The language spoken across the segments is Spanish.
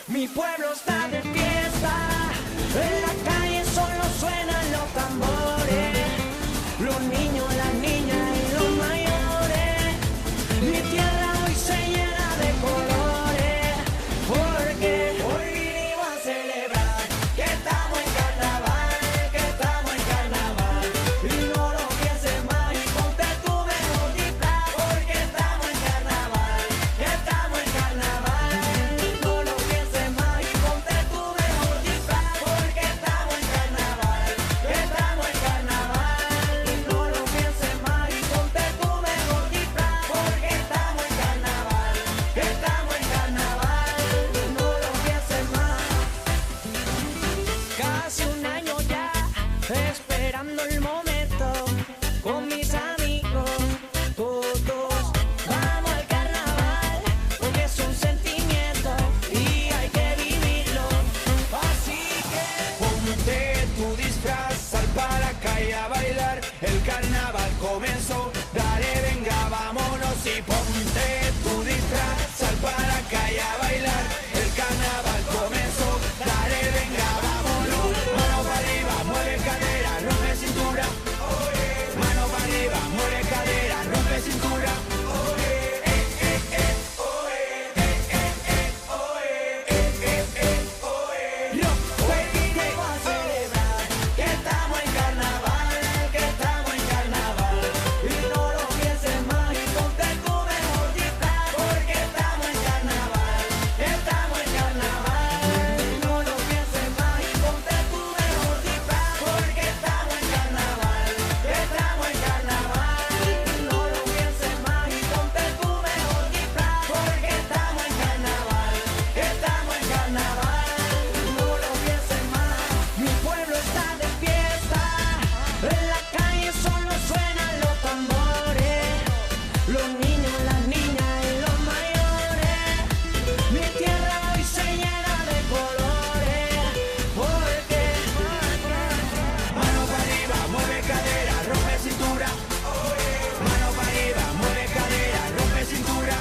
Mi pueblo está de fiesta, en la calle solo suenan los tambores, los niños, las niñas y los mayores. Mi tierra hoy se llena de colores, porque hoy vinimos a celebrar que estamos en carnaval, que estamos en carnaval. Y no lo pienses más y ponte tu mejor disfraz, porque estamos en carnaval, que estamos en carnaval. No lo pienses más y ponte tu mejor disfraz, porque estamos en carnaval, que estamos en carnaval. No lo pienses más y ponte tu mejor disfraz, porque estamos en carnaval, que estamos en carnaval. No lo pienses más. Casi un año ya esperando el momento con mis amigos, todos vamos al carnaval porque es un sentimiento y hay que vivirlo. Así que ponte tu disfraz, sal para la calle a bailar. El carnaval comenzó, dale venga vámonos y ponte tu disfraz, sal para la calle a bailar. El carnaval comenzó, dale venga vámonos. Mano para arriba, mueve cadera, rompe cintura. Mano para arriba, mueve cadera, rompe cintura. Hoy vinimos a celebrar que estamos en carnaval, que estamos en carnaval. Y no lo pienses más y ponte tu mejor disfraz, porque estamos en carnaval, que estamos en carnaval. No lo pienses más y ponte tu mejor disfraz, porque estamos en carnaval, que estamos en carnaval. No lo pienses más y ponte tu mejor disfraz, porque estamos en carnaval, que estamos en carnaval. No lo pienses más. Mi pueblo está de fiesta, en la calle solo suenan los tambores, los niños, las niñas y los mayores. Mi tierra hoy se llena de colores, porque mano para arriba, mueve cadera, rompe cintura. Mano para arriba, mueve cadera, rompe cintura.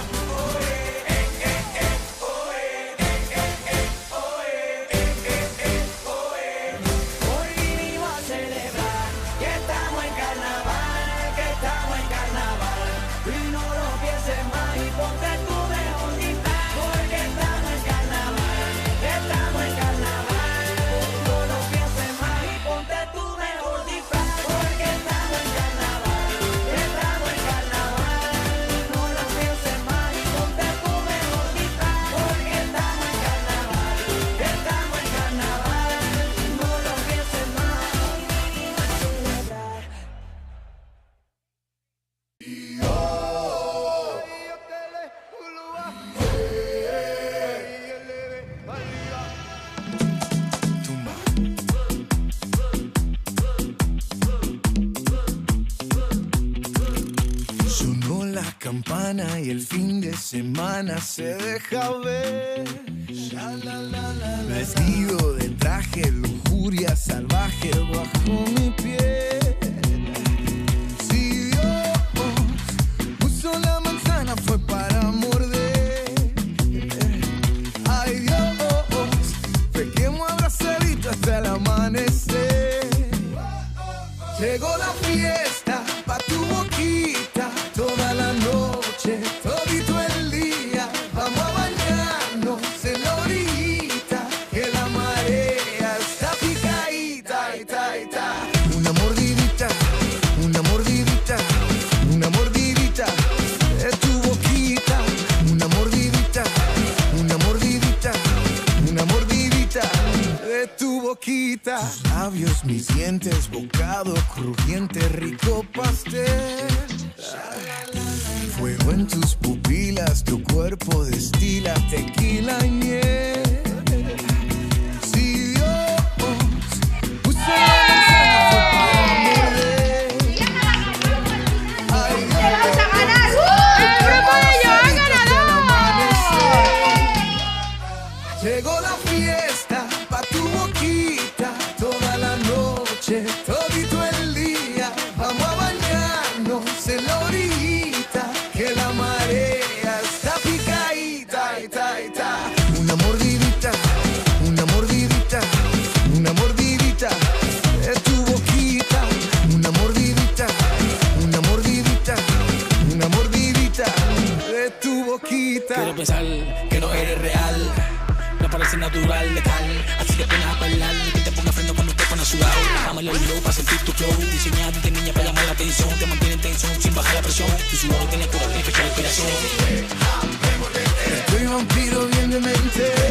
Hoy vinimos a celebrar que estamos en carnaval, que estamos en carnaval. Y no lo pienses más y ponte tu mejor disfraz, porque estamos en carnaval, que estamos en carnaval. No lo pienses más y ponte tu mejor disfraz, porque estamos en carnaval, que estamos en carnaval. No lo pienses más y ponte tu mejor disfraz, porque estamos en carnaval, que estamos en carnaval. No lo pienses más. Sonó la campana y el fin de semana se deja ver. Vestido de traje, lujuria salvaje bajo mi piel. Si Dios puso la manzana fue para morder. Ay Dios, pequemos abrazaditos hasta el amanecer. Llegó la fiesta pa' tu boquita, toda la noche, todito el día. Vamos a bañarnos en la orillita, que la marea está picadita, ita, ita. Una mordidita, una mordidita, una mordidita de tu boquita. Una mordidita, una mordidita, una mordidita de tu boquita. Tus labios, mis dientes, bocado crujiente, rico pastel. Fuego en tus pupilas, tu cuerpo destila tequila y miel. Si Dios puso la manzana fue para morder. Ay, ¡Te vas a ganar! ¡El grupo de Joan ganador! llegó la fiesta pa' tu boquita, toda la noche, todito el día. Vamos a bañarnos en la orillita, que la marea está picadita, ita, ita. Una mordidita, pensar que no eres real. No parece natural, letal. Así que pones a bailar, que te ponga freno cuando te pones sudado. Bájame el low para sentir tu flow. Diseñada desde niña para llamar la atención. Te mantiene en tensión sin bajar la presión. Tu sudor tiene cura, tiene fecha de inspiración. Estoy vampiro bien de mente.